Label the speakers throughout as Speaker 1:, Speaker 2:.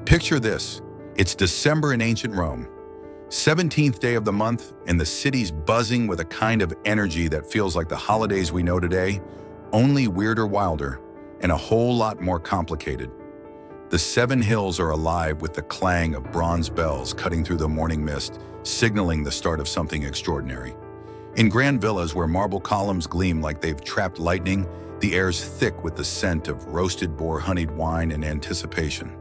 Speaker 1: Picture this. It's December in ancient Rome. 17th day of the month, and the city's buzzing with a kind of energy that feels like the holidays we know today, only weirder, wilder, and a whole lot more complicated. The seven hills are alive with the clang of bronze bells cutting through the morning mist, signaling the start of something extraordinary. In grand villas where marble columns gleam like they've trapped lightning, the air's thick with the scent of roasted boar honeyed wine and anticipation.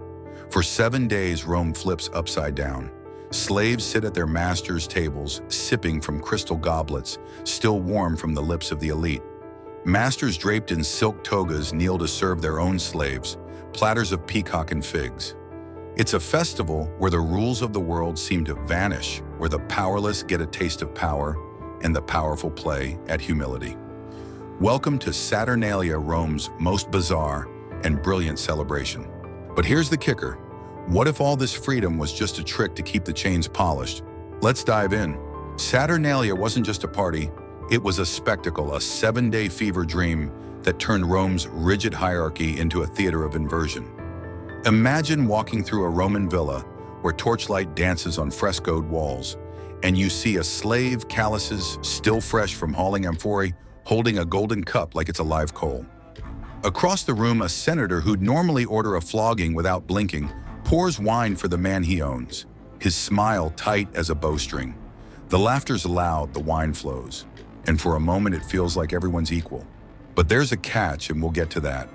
Speaker 1: For 7 days, Rome flips upside down. Slaves sit at their masters' tables, sipping from crystal goblets, still warm from the lips of the elite. Masters draped in silk togas kneel to serve their own slaves, platters of peacock and figs. It's a festival where the rules of the world seem to vanish, where the powerless get a taste of power, and the powerful play at humility. Welcome to Saturnalia, Rome's most bizarre and brilliant celebration. But here's the kicker. What if all this freedom was just a trick to keep the chains polished? Let's dive in. Saturnalia wasn't just a party, it was a spectacle, a 7-day fever dream that turned Rome's rigid hierarchy into a theater of inversion. Imagine walking through a Roman villa where torchlight dances on frescoed walls, and you see a slave, calluses still fresh from hauling amphorae, holding a golden cup like it's a live coal. Across the room, a senator who'd normally order a flogging without blinking pours wine for the man he owns, his smile tight as a bowstring. The laughter's loud, the wine flows, and for a moment it feels like everyone's equal. But there's a catch, and we'll get to that.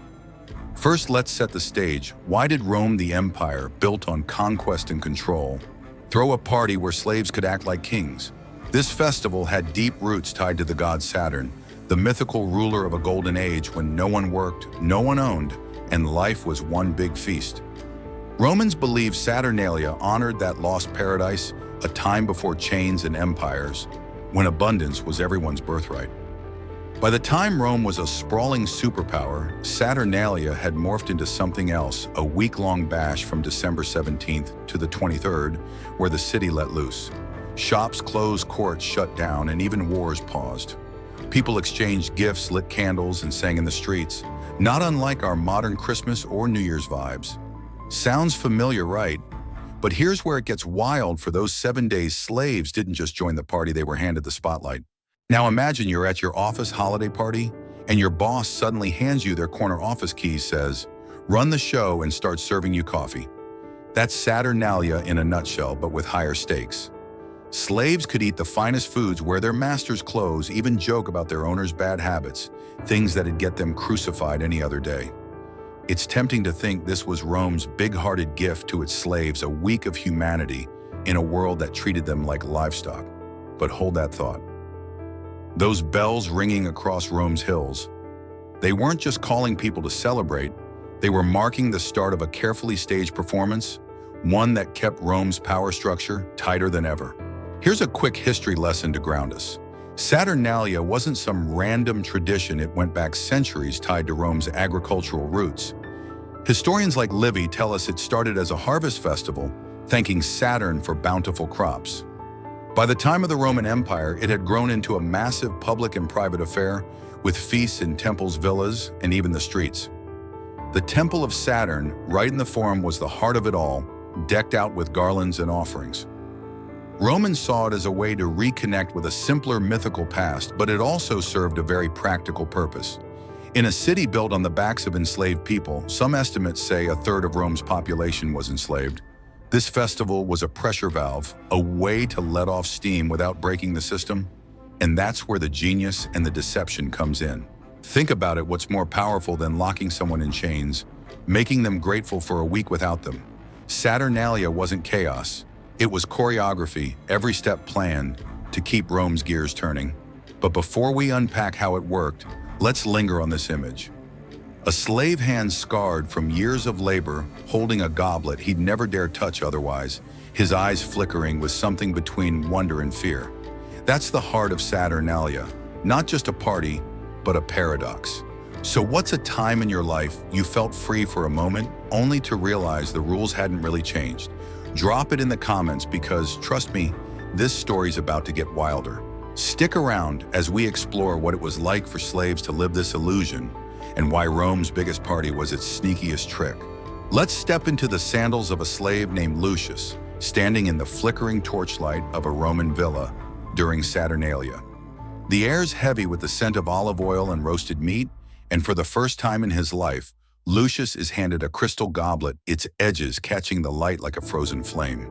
Speaker 1: First, let's set the stage. Why did Rome, the empire, built on conquest and control, throw a party where slaves could act like kings? This festival had deep roots tied to the god Saturn, the mythical ruler of a golden age when no one worked, no one owned, and life was one big feast. Romans believed Saturnalia honored that lost paradise, a time before chains and empires, when abundance was everyone's birthright. By the time Rome was a sprawling superpower, Saturnalia had morphed into something else, a week-long bash from December 17th to the 23rd, where the city let loose. Shops closed, courts shut down, and even wars paused. People exchanged gifts, lit candles, and sang in the streets, not unlike our modern Christmas or New Year's vibes. Sounds familiar, right? But here's where it gets wild. For those 7 days, slaves didn't just join the party, they were handed the spotlight. Now imagine you're at your office holiday party, and your boss suddenly hands you their corner office keys, says, "Run the show," and starts serving you coffee. That's Saturnalia in a nutshell, but with higher stakes. Slaves could eat the finest foods, wear their master's clothes, even joke about their owner's bad habits, things that'd get them crucified any other day. It's tempting to think this was Rome's big-hearted gift to its slaves, a week of humanity in a world that treated them like livestock. But hold that thought. Those bells ringing across Rome's hills, they weren't just calling people to celebrate, they were marking the start of a carefully staged performance, one that kept Rome's power structure tighter than ever. Here's a quick history lesson to ground us. Saturnalia wasn't some random tradition, it went back centuries tied to Rome's agricultural roots. Historians like Livy tell us it started as a harvest festival, thanking Saturn for bountiful crops. By the time of the Roman Empire, it had grown into a massive public and private affair, with feasts in temples, villas, and even the streets. The Temple of Saturn, right in the Forum, was the heart of it all, decked out with garlands and offerings. Romans saw it as a way to reconnect with a simpler mythical past, but it also served a very practical purpose. In a city built on the backs of enslaved people, some estimates say a third of Rome's population was enslaved. This festival was a pressure valve, a way to let off steam without breaking the system, and that's where the genius and the deception comes in. Think about it, what's more powerful than locking someone in chains, making them grateful for a week without them? Saturnalia wasn't chaos. It was choreography, every step planned to keep Rome's gears turning. But before we unpack how it worked, let's linger on this image. A slave hand scarred from years of labor, holding a goblet he'd never dare touch otherwise, his eyes flickering with something between wonder and fear. That's the heart of Saturnalia, not just a party, but a paradox. So what's a time in your life you felt free for a moment, only to realize the rules hadn't really changed? Drop it in the comments because, trust me, this story's about to get wilder. Stick around as we explore what it was like for slaves to live this illusion and why Rome's biggest party was its sneakiest trick. Let's step into the sandals of a slave named Lucius, standing in the flickering torchlight of a Roman villa during Saturnalia. The air's heavy with the scent of olive oil and roasted meat, and for the first time in his life, Lucius is handed a crystal goblet, its edges catching the light like a frozen flame.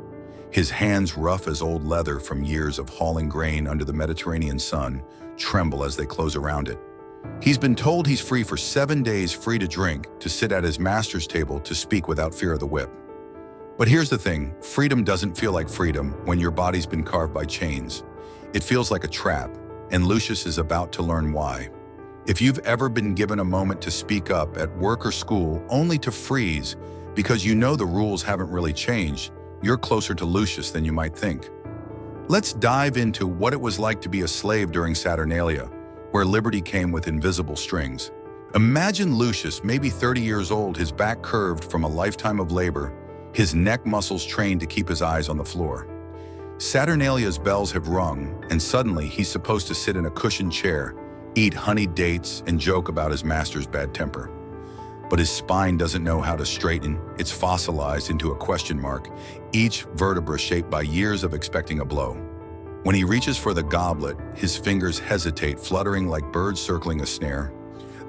Speaker 1: His hands, rough as old leather from years of hauling grain under the Mediterranean sun, tremble as they close around it. He's been told he's free for 7 days, free to drink, to sit at his master's table, to speak without fear of the whip. But here's the thing, freedom doesn't feel like freedom when your body's been carved by chains. It feels like a trap, and Lucius is about to learn why. If you've ever been given a moment to speak up at work or school only to freeze because you know the rules haven't really changed, you're closer to Lucius than you might think. Let's dive into what it was like to be a slave during Saturnalia, where liberty came with invisible strings. Imagine Lucius, maybe 30 years old, his back curved from a lifetime of labor, his neck muscles trained to keep his eyes on the floor. Saturnalia's bells have rung, and suddenly he's supposed to sit in a cushioned chair, eat honeyed dates, and joke about his master's bad temper. But his spine doesn't know how to straighten. It's fossilized into a question mark, each vertebra shaped by years of expecting a blow. When he reaches for the goblet, his fingers hesitate, fluttering like birds circling a snare.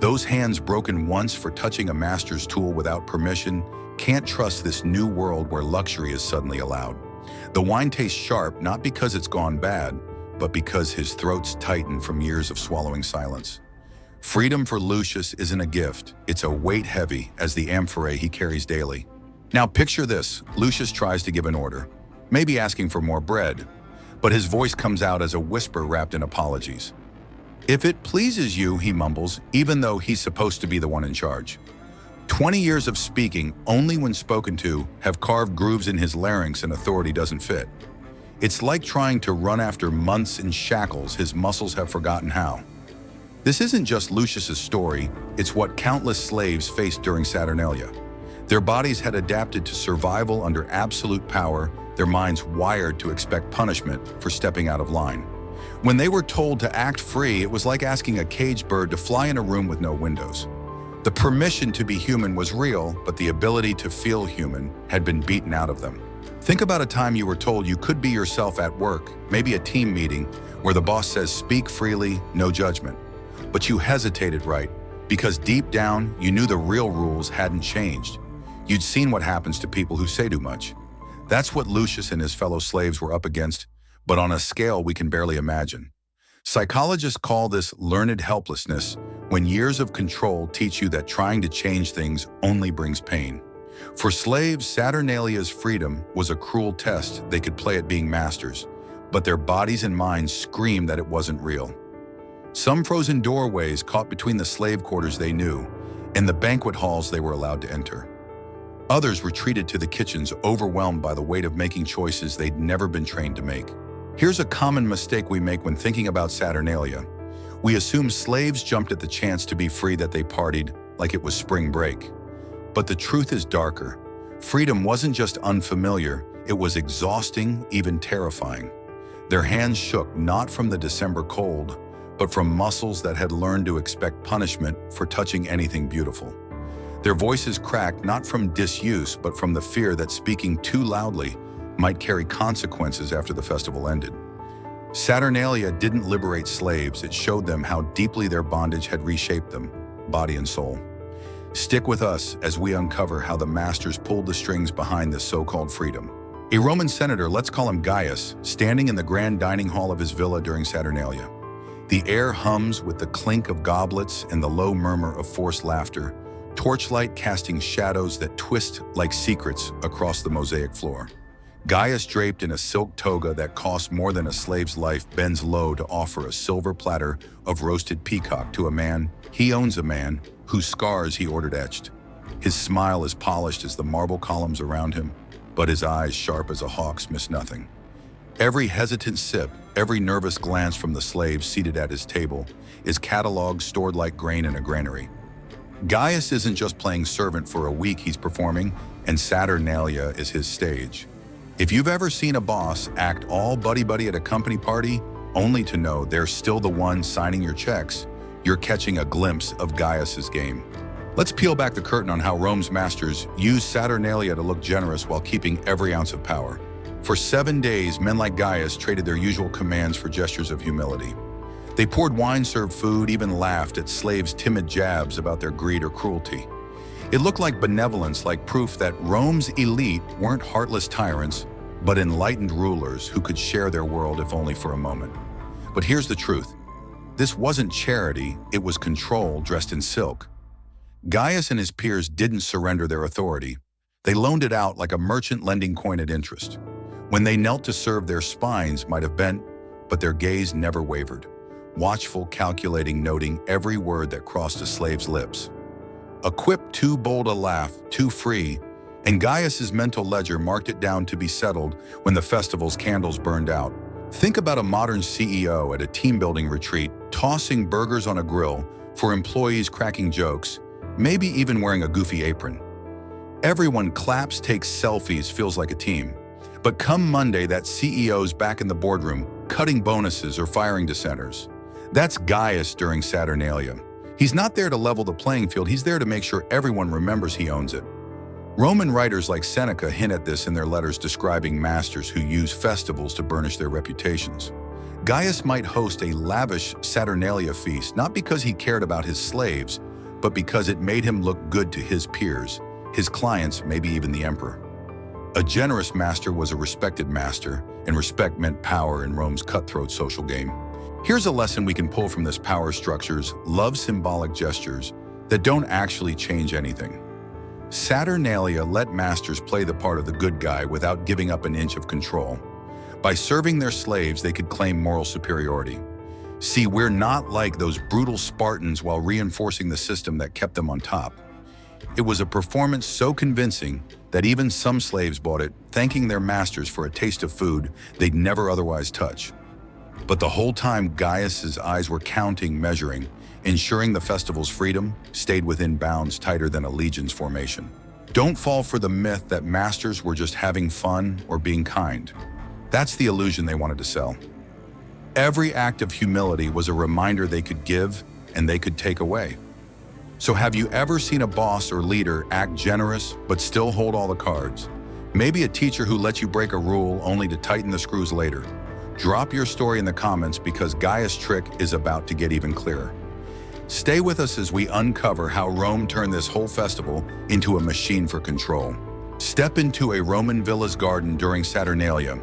Speaker 1: Those hands, broken once for touching a master's tool without permission, can't trust this new world where luxury is suddenly allowed. The wine tastes sharp, not because it's gone bad, but because his throat's tightened from years of swallowing silence. Freedom for Lucius isn't a gift, it's a weight heavy as the amphorae he carries daily. Now picture this, Lucius tries to give an order, maybe asking for more bread, but his voice comes out as a whisper wrapped in apologies. "If it pleases you," he mumbles, even though he's supposed to be the one in charge. 20 years of speaking, only when spoken to, have carved grooves in his larynx and authority doesn't fit. It's like trying to run after months in shackles his muscles have forgotten how. This isn't just Lucius's story, it's what countless slaves faced during Saturnalia. Their bodies had adapted to survival under absolute power, their minds wired to expect punishment for stepping out of line. When they were told to act free, it was like asking a caged bird to fly in a room with no windows. The permission to be human was real, but the ability to feel human had been beaten out of them. Think about a time you were told you could be yourself at work, maybe a team meeting, where the boss says, "Speak freely, no judgment." But you hesitated, right? Because deep down, you knew the real rules hadn't changed. You'd seen what happens to people who say too much. That's what Lucius and his fellow slaves were up against, but on a scale we can barely imagine. Psychologists call this learned helplessness, when years of control teach you that trying to change things only brings pain. For slaves, Saturnalia's freedom was a cruel test they could play at being masters, but their bodies and minds screamed that it wasn't real. Some frozen doorways caught between the slave quarters they knew and the banquet halls they were allowed to enter. Others retreated to the kitchens, overwhelmed by the weight of making choices they'd never been trained to make. Here's a common mistake we make when thinking about Saturnalia. We assume slaves jumped at the chance to be free, that they partied like it was spring break. But the truth is darker. Freedom wasn't just unfamiliar, it was exhausting, even terrifying. Their hands shook not from the December cold, but from muscles that had learned to expect punishment for touching anything beautiful. Their voices cracked not from disuse, but from the fear that speaking too loudly might carry consequences after the festival ended. Saturnalia didn't liberate slaves, it showed them how deeply their bondage had reshaped them, body and soul. Stick with us as we uncover how the masters pulled the strings behind this so-called freedom. A Roman senator, let's call him Gaius, standing in the grand dining hall of his villa during Saturnalia. The air hums with the clink of goblets and the low murmur of forced laughter, torchlight casting shadows that twist like secrets across the mosaic floor. Gaius, draped in a silk toga that costs more than a slave's life, bends low to offer a silver platter of roasted peacock to a man. He owns a man whose scars he ordered etched. His smile is polished as the marble columns around him, but his eyes, sharp as a hawk's, miss nothing. Every hesitant sip, every nervous glance from the slaves seated at his table is cataloged, stored like grain in a granary. Gaius isn't just playing servant for a week, he's performing, and Saturnalia is his stage. If you've ever seen a boss act all buddy-buddy at a company party, only to know they're still the one signing your checks, you're catching a glimpse of Gaius's game. Let's peel back the curtain on how Rome's masters used Saturnalia to look generous while keeping every ounce of power. For 7 days, men like Gaius traded their usual commands for gestures of humility. They poured wine, served food, even laughed at slaves' timid jabs about their greed or cruelty. It looked like benevolence, like proof that Rome's elite weren't heartless tyrants, but enlightened rulers who could share their world if only for a moment. But here's the truth. This wasn't charity, it was control dressed in silk. Gaius and his peers didn't surrender their authority. They loaned it out like a merchant lending coin at interest. When they knelt to serve, their spines might have bent, but their gaze never wavered, watchful, calculating, noting every word that crossed a slave's lips. A quip too bold a laugh, too free, and Gaius's mental ledger marked it down to be settled when the festival's candles burned out. Think about a modern CEO at a team-building retreat, tossing burgers on a grill for employees cracking jokes, maybe even wearing a goofy apron. Everyone claps, takes selfies, feels like a team. But come Monday, that CEO's back in the boardroom, cutting bonuses or firing dissenters. That's Gaius during Saturnalia. He's not there to level the playing field, he's there to make sure everyone remembers he owns it. Roman writers like Seneca hint at this in their letters describing masters who use festivals to burnish their reputations. Gaius might host a lavish Saturnalia feast, not because he cared about his slaves, but because it made him look good to his peers, his clients, maybe even the emperor. A generous master was a respected master, and respect meant power in Rome's cutthroat social game. Here's a lesson we can pull from this power structure's love symbolic gestures that don't actually change anything. Saturnalia let masters play the part of the good guy without giving up an inch of control. By serving their slaves, they could claim moral superiority. See, we're not like those brutal Spartans while reinforcing the system that kept them on top. It was a performance so convincing that even some slaves bought it, thanking their masters for a taste of food they'd never otherwise touch. But the whole time, Gaius's eyes were counting, measuring, ensuring the festival's freedom stayed within bounds tighter than a legion's formation. Don't fall for the myth that masters were just having fun or being kind. That's the illusion they wanted to sell. Every act of humility was a reminder they could give and they could take away. So have you ever seen a boss or leader act generous but still hold all the cards? Maybe a teacher who lets you break a rule only to tighten the screws later. Drop your story in the comments because Gaius' trick is about to get even clearer. Stay with us as we uncover how Rome turned this whole festival into a machine for control. Step into a Roman villa's garden during Saturnalia,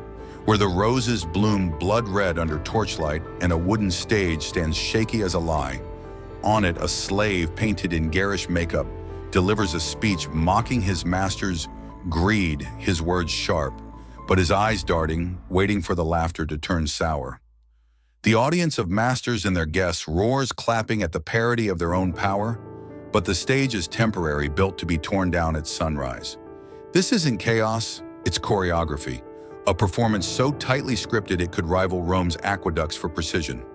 Speaker 1: where the roses bloom blood red under torchlight and a wooden stage stands shaky as a lie. On it, a slave painted in garish makeup delivers a speech mocking his master's greed, his words sharp, but his eyes darting, waiting for the laughter to turn sour. The audience of masters and their guests roars, clapping at the parody of their own power, but the stage is temporary, built to be torn down at sunrise. This isn't chaos, it's choreography, a performance so tightly scripted it could rival Rome's aqueducts for precision.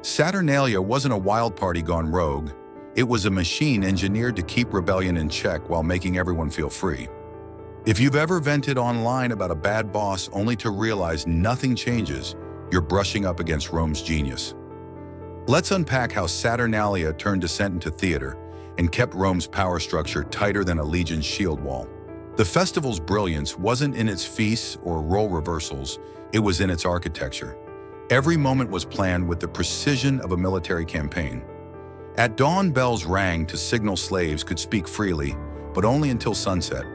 Speaker 1: Saturnalia wasn't a wild party gone rogue, it was a machine engineered to keep rebellion in check while making everyone feel free. If you've ever vented online about a bad boss only to realize nothing changes, you're brushing up against Rome's genius. Let's unpack how Saturnalia turned dissent into theater and kept Rome's power structure tighter than a legion's shield wall. The festival's brilliance wasn't in its feasts or role reversals, it was in its architecture. Every moment was planned with the precision of a military campaign. At dawn, bells rang to signal slaves could speak freely, but only until sunset.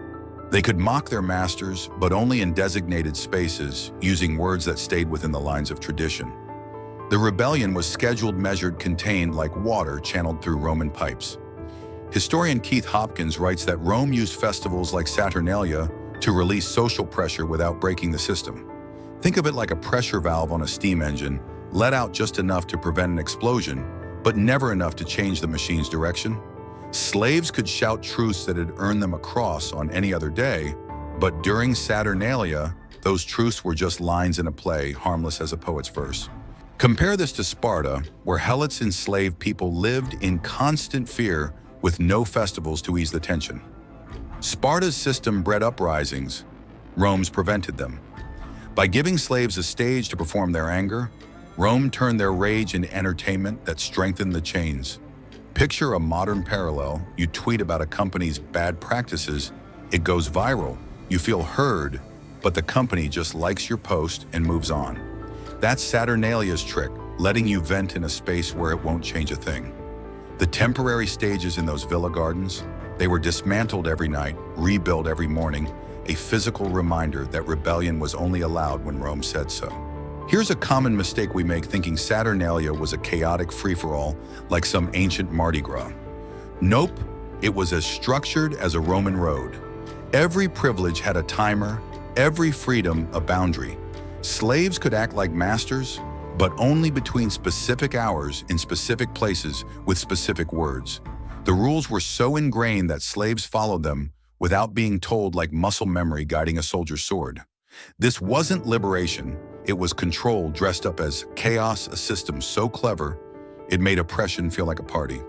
Speaker 1: They could mock their masters, but only in designated spaces, using words that stayed within the lines of tradition. The rebellion was scheduled, measured, contained like water channeled through Roman pipes. Historian Keith Hopkins writes that Rome used festivals like Saturnalia to release social pressure without breaking the system. Think of it like a pressure valve on a steam engine, let out just enough to prevent an explosion, but never enough to change the machine's direction. Slaves could shout truths that had earned them a cross on any other day, but during Saturnalia, those truths were just lines in a play, harmless as a poet's verse. Compare this to Sparta, where helots enslaved people lived in constant fear with no festivals to ease the tension. Sparta's system bred uprisings, Rome's prevented them. By giving slaves a stage to perform their anger, Rome turned their rage into entertainment that strengthened the chains. Picture a modern parallel. You tweet about a company's bad practices, it goes viral, you feel heard, but the company just likes your post and moves on. That's Saturnalia's trick, letting you vent in a space where it won't change a thing. The temporary stages in those villa gardens, they were dismantled every night, rebuilt every morning, a physical reminder that rebellion was only allowed when Rome said so. Here's a common mistake we make, thinking Saturnalia was a chaotic free-for-all like some ancient Mardi Gras. Nope, it was as structured as a Roman road. Every privilege had a timer, every freedom a boundary. Slaves could act like masters, but only between specific hours in specific places with specific words. The rules were so ingrained that slaves followed them without being told, like muscle memory guiding a soldier's sword. This wasn't liberation, it was control dressed up as chaos, a system so clever, it made oppression feel like a party.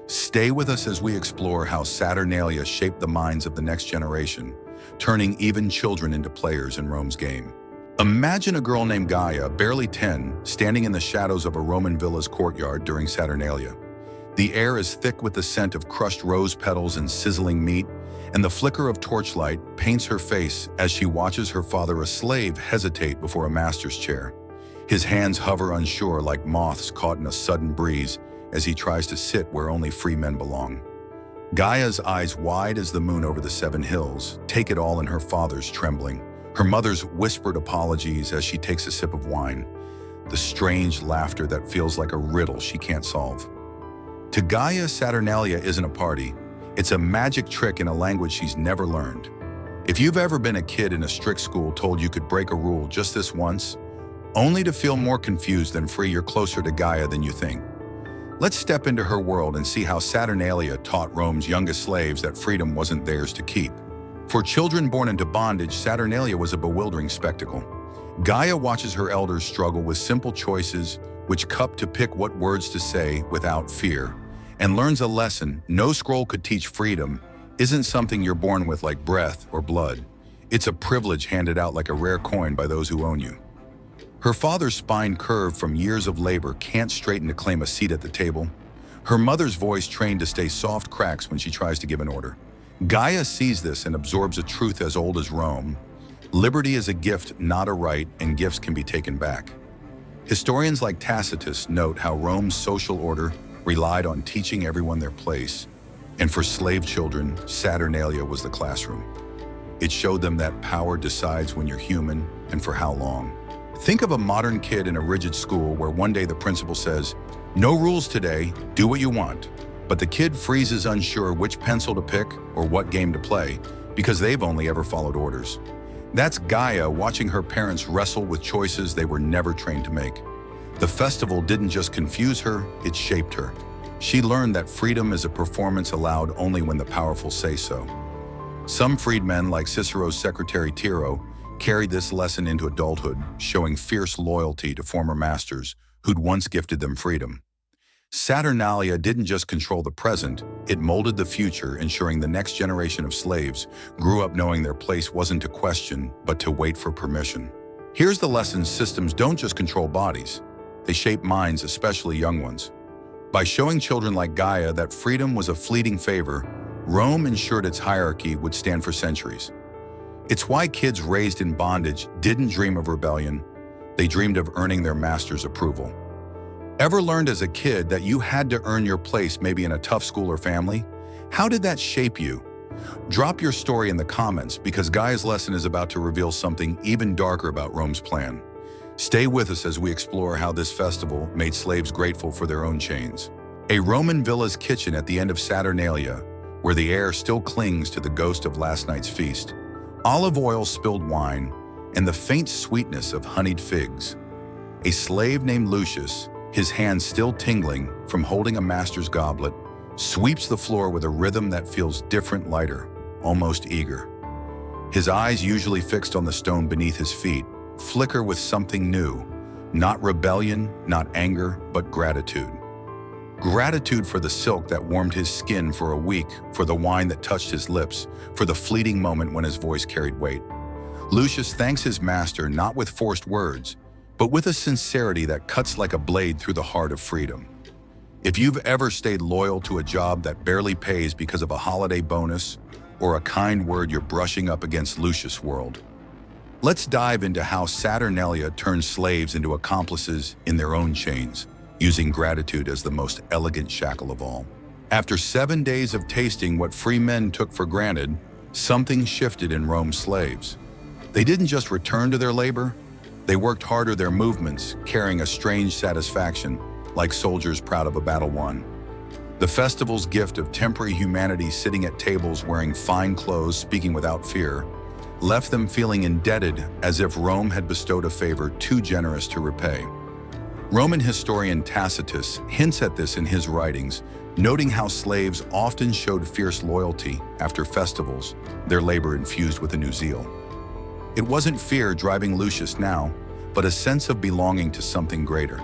Speaker 1: Stay with us as we explore how Saturnalia shaped the minds of the next generation, turning even children into players in Rome's game. Imagine a girl named Gaia, barely 10, standing in the shadows of a Roman villa's courtyard during Saturnalia. The air is thick with the scent of crushed rose petals and sizzling meat, and the flicker of torchlight paints her face as she watches her father, a slave, hesitate before a master's chair. His hands hover unsure like moths caught in a sudden breeze as he tries to sit where only free men belong. Gaia's eyes, wide as the moon over the 7 hills, take it all in her father's trembling. Her mother's whispered apologies as she takes a sip of wine. The strange laughter that feels like a riddle she can't solve. To Gaia, Saturnalia isn't a party. It's a magic trick in a language she's never learned. If you've ever been a kid in a strict school told you could break a rule just this once, only to feel more confused than free, you're closer to Gaia than you think. Let's step into her world and see how Saturnalia taught Rome's youngest slaves that freedom wasn't theirs to keep. For children born into bondage, Saturnalia was a bewildering spectacle. Gaia watches her elders struggle with simple choices, which cup to pick, what words to say without fear, and learns a lesson no scroll could teach. Freedom isn't something you're born with like breath or blood. It's a privilege handed out like a rare coin by those who own you. Her father's spine, curved from years of labor, can't straighten to claim a seat at the table. Her mother's voice, trained to stay soft, cracks when she tries to give an order. Gaia sees this and absorbs a truth as old as Rome. Liberty is a gift, not a right, and gifts can be taken back. Historians like Tacitus note how Rome's social order relied on teaching everyone their place, and for slave children, Saturnalia was the classroom. It showed them that power decides when you're human and for how long. Think of a modern kid in a rigid school where one day the principal says, "No rules today, do what you want." But the kid freezes, unsure which pencil to pick or what game to play, because they've only ever followed orders. That's Gaia watching her parents wrestle with choices they were never trained to make. The festival didn't just confuse her, it shaped her. She learned that freedom is a performance allowed only when the powerful say so. Some freedmen, like Cicero's secretary Tiro, carried this lesson into adulthood, showing fierce loyalty to former masters who'd once gifted them freedom. Saturnalia didn't just control the present, it molded the future, ensuring the next generation of slaves grew up knowing their place wasn't to question, but to wait for permission. Here's the lesson: systems don't just control bodies, they shape minds, especially young ones. By showing children like Gaia that freedom was a fleeting favor, Rome ensured its hierarchy would stand for centuries. It's why kids raised in bondage didn't dream of rebellion, they dreamed of earning their master's approval. Ever learned as a kid that you had to earn your place, maybe in a tough school or family? How did that shape you? Drop your story in the comments, because Gaia's lesson is about to reveal something even darker about Rome's plan. Stay with us as we explore how this festival made slaves grateful for their own chains. A Roman villa's kitchen at the end of Saturnalia, where the air still clings to the ghost of last night's feast. Olive oil, spilled wine, and the faint sweetness of honeyed figs. A slave named Lucius, his hands still tingling from holding a master's goblet, sweeps the floor with a rhythm that feels different, lighter, almost eager. His eyes, usually fixed on the stone beneath his feet, flicker with something new. Not rebellion, not anger, but gratitude. Gratitude for the silk that warmed his skin for a week, for the wine that touched his lips, for the fleeting moment when his voice carried weight. Lucius thanks his master not with forced words, but with a sincerity that cuts like a blade through the heart of freedom. If you've ever stayed loyal to a job that barely pays because of a holiday bonus or a kind word, you're brushing up against Lucius' world. Let's dive into how Saturnalia turns slaves into accomplices in their own chains, using gratitude as the most elegant shackle of all. After 7 days of tasting what free men took for granted, something shifted in Rome's slaves. They didn't just return to their labor, they worked harder their movements, carrying a strange satisfaction, like soldiers proud of a battle won. The festival's gift of temporary humanity, sitting at tables wearing fine clothes, speaking without fear, left them feeling indebted, as if Rome had bestowed a favor too generous to repay. Roman historian Tacitus hints at this in his writings, noting how slaves often showed fierce loyalty after festivals, their labor infused with a new zeal. It wasn't fear driving Lucius now, but a sense of belonging to something greater,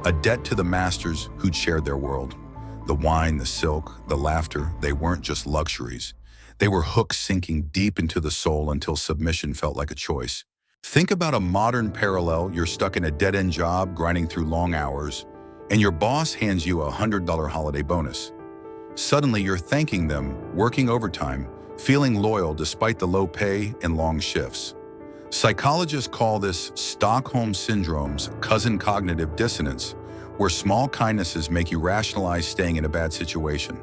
Speaker 1: a debt to the masters who'd shared their world. The wine, the silk, the laughter, they weren't just luxuries. They were hooks sinking deep into the soul until submission felt like a choice. Think about a modern parallel. You're stuck in a dead-end job, grinding through long hours, and your boss hands you a $100 holiday bonus. Suddenly, you're thanking them, working overtime, feeling loyal despite the low pay and long shifts. Psychologists call this Stockholm Syndrome's cousin cognitive dissonance, where small kindnesses make you rationalize staying in a bad situation.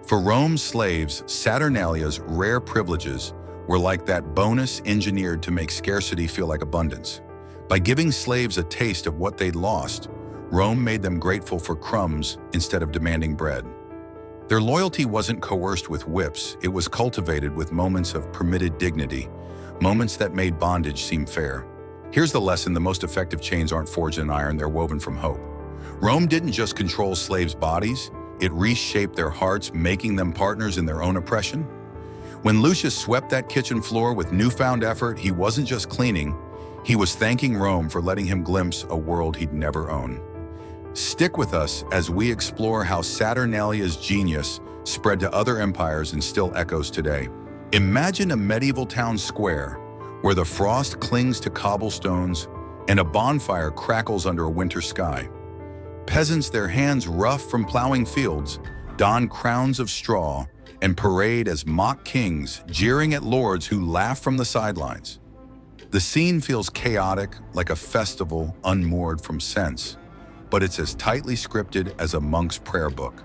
Speaker 1: For Rome's slaves, Saturnalia's rare privileges were like that bonus engineered to make scarcity feel like abundance. By giving slaves a taste of what they'd lost, Rome made them grateful for crumbs instead of demanding bread. Their loyalty wasn't coerced with whips, it was cultivated with moments of permitted dignity, moments that made bondage seem fair. Here's the lesson: the most effective chains aren't forged in iron, they're woven from hope. Rome didn't just control slaves' bodies, it reshaped their hearts, making them partners in their own oppression. When Lucius swept that kitchen floor with newfound effort, he wasn't just cleaning, he was thanking Rome for letting him glimpse a world he'd never own. Stick with us as we explore how Saturnalia's genius spread to other empires and still echoes today. Imagine a medieval town square where the frost clings to cobblestones and a bonfire crackles under a winter sky. Peasants, their hands rough from plowing fields, don crowns of straw and parade as mock kings, jeering at lords who laugh from the sidelines. The scene feels chaotic, like a festival unmoored from sense, but it's as tightly scripted as a monk's prayer book.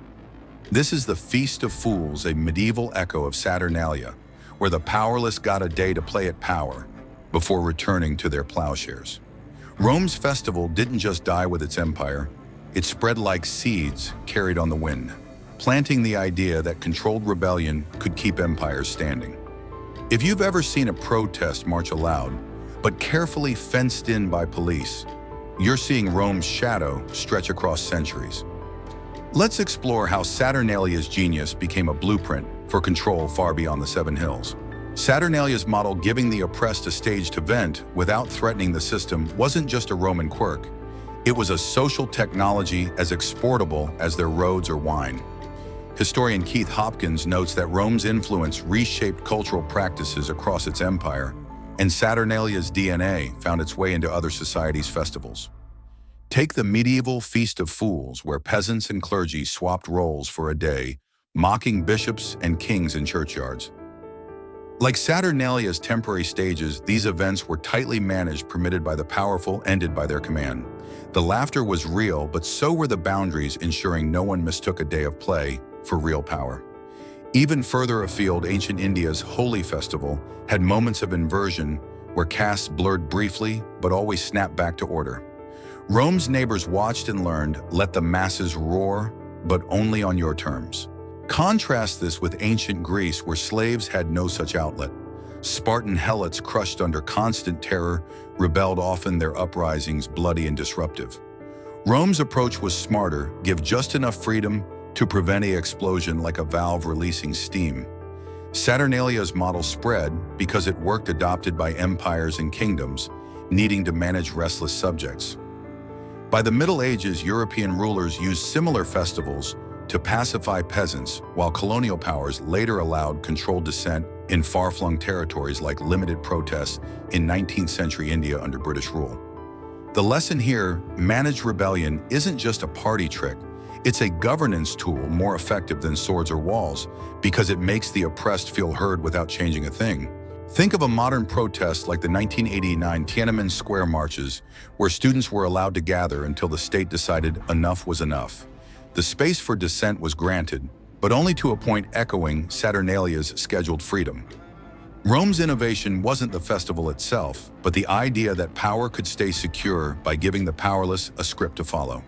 Speaker 1: This is the Feast of Fools, a medieval echo of Saturnalia, where the powerless got a day to play at power before returning to their plowshares. Rome's festival didn't just die with its empire, it spread like seeds carried on the wind, planting the idea that controlled rebellion could keep empires standing. If you've ever seen a protest march aloud, but carefully fenced in by police, you're seeing Rome's shadow stretch across centuries. Let's explore how Saturnalia's genius became a blueprint for control far beyond the Seven Hills. Saturnalia's model, giving the oppressed a stage to vent without threatening the system, wasn't just a Roman quirk. It was a social technology as exportable as their roads or wine. Historian Keith Hopkins notes that Rome's influence reshaped cultural practices across its empire, and Saturnalia's DNA found its way into other societies' festivals. Take the medieval Feast of Fools, where peasants and clergy swapped roles for a day, mocking bishops and kings in churchyards. Like Saturnalia's temporary stages, these events were tightly managed, permitted by the powerful, ended by their command. The laughter was real, but so were the boundaries, ensuring no one mistook a day of play for real power. Even further afield, ancient India's holy festival had moments of inversion where castes blurred briefly but always snapped back to order. Rome's neighbors watched and learned, let the masses roar, but only on your terms. Contrast this with ancient Greece, where slaves had no such outlet. Spartan helots, crushed under constant terror, rebelled, often their uprisings bloody and disruptive. Rome's approach was smarter, give just enough freedom to prevent an explosion, like a valve releasing steam. Saturnalia's model spread because it worked, adopted by empires and kingdoms, needing to manage restless subjects. By the Middle Ages, European rulers used similar festivals to pacify peasants, while colonial powers later allowed controlled dissent in far-flung territories, like limited protests in 19th century India under British rule. The lesson here: managed rebellion isn't just a party trick, It's a governance tool more effective than swords or walls because it makes the oppressed feel heard without changing a thing. Think of a modern protest like the 1989 Tiananmen Square marches, where students were allowed to gather until the state decided enough was enough. The space for dissent was granted, but only to a point echoing Saturnalia's scheduled freedom. Rome's innovation wasn't the festival itself, but the idea that power could stay secure by giving the powerless a script to follow.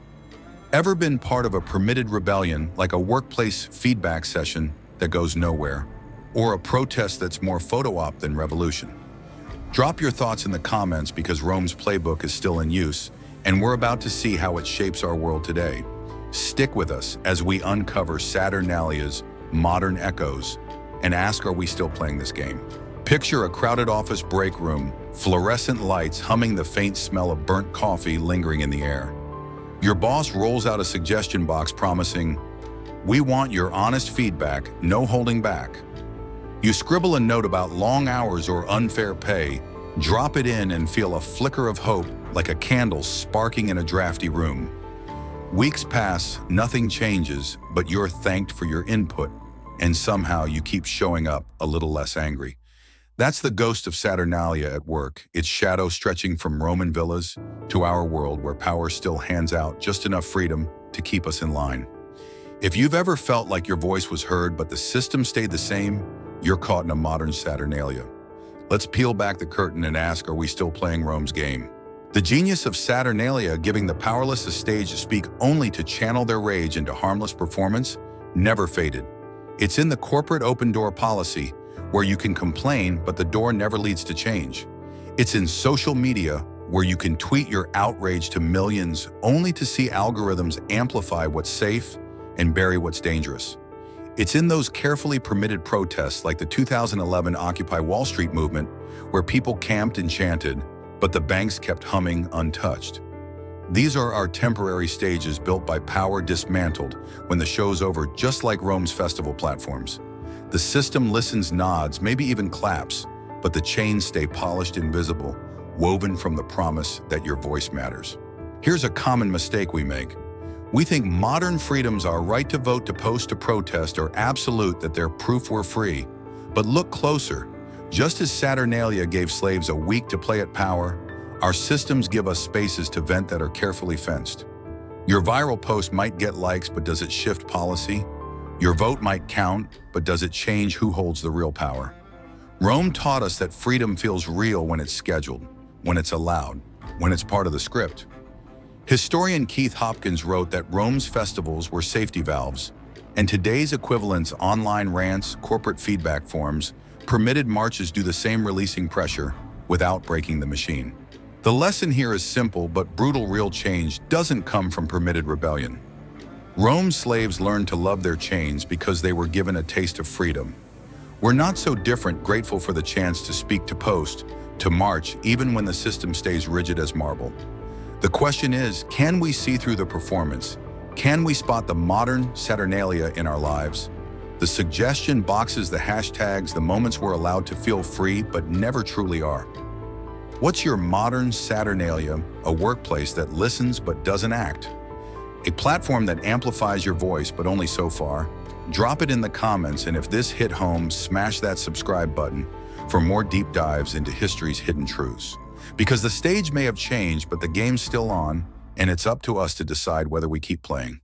Speaker 1: Ever been part of a permitted rebellion, like a workplace feedback session that goes nowhere, or a protest that's more photo op than revolution? Drop your thoughts in the comments because Rome's playbook is still in use, and we're about to see how it shapes our world today. Stick with us as we uncover Saturnalia's modern echoes and ask, are we still playing this game? Picture a crowded office break room, fluorescent lights humming, the faint smell of burnt coffee lingering in the air. Your boss rolls out a suggestion box promising, "We want your honest feedback, no holding back." You scribble a note about long hours or unfair pay, drop it in and feel a flicker of hope like a candle sparking in a drafty room. Weeks pass, nothing changes, but you're thanked for your input, and somehow you keep showing up a little less angry. That's the ghost of Saturnalia at work, its shadow stretching from Roman villas to our world where power still hands out just enough freedom to keep us in line. If you've ever felt like your voice was heard but the system stayed the same, you're caught in a modern Saturnalia. Let's peel back the curtain and ask, are we still playing Rome's game? The genius of Saturnalia, giving the powerless a stage to speak only to channel their rage into harmless performance, never faded. It's in the corporate open-door policy, where you can complain but the door never leads to change. It's in social media, where you can tweet your outrage to millions only to see algorithms amplify what's safe and bury what's dangerous. It's in those carefully permitted protests like the 2011 Occupy Wall Street movement, where people camped and chanted, but the banks kept humming untouched. These are our temporary stages built by power dismantled when the show's over, just like Rome's festival platforms. The system listens, nods, maybe even claps, but the chains stay polished, invisible, woven from the promise that your voice matters. Here's a common mistake we make. We think modern freedoms, our right to vote, to post, to protest, are absolute, that they're proof we're free. But look closer. Just as Saturnalia gave slaves a week to play at power, our systems give us spaces to vent that are carefully fenced. Your viral post might get likes, but does it shift policy? Your vote might count, but does it change who holds the real power? Rome taught us that freedom feels real when it's scheduled, when it's allowed, when it's part of the script. Historian Keith Hopkins wrote that Rome's festivals were safety valves, and today's equivalents, online rants, corporate feedback forms, permitted marches, do the same, releasing pressure without breaking the machine. The lesson here is simple but brutal. Real change doesn't come from permitted rebellion. Rome's slaves learned to love their chains because they were given a taste of freedom. We're not so different, grateful for the chance to speak, to post, to march, even when the system stays rigid as marble. The question is, can we see through the performance? Can we spot the modern Saturnalia in our lives? The suggestion boxes, the hashtags, the moments we're allowed to feel free but never truly are. What's your modern Saturnalia? A workplace that listens but doesn't act? A platform that amplifies your voice but only so far? Drop it in the comments, and if this hit home, smash that subscribe button for more deep dives into history's hidden truths. Because the stage may have changed, but the game's still on, and it's up to us to decide whether we keep playing.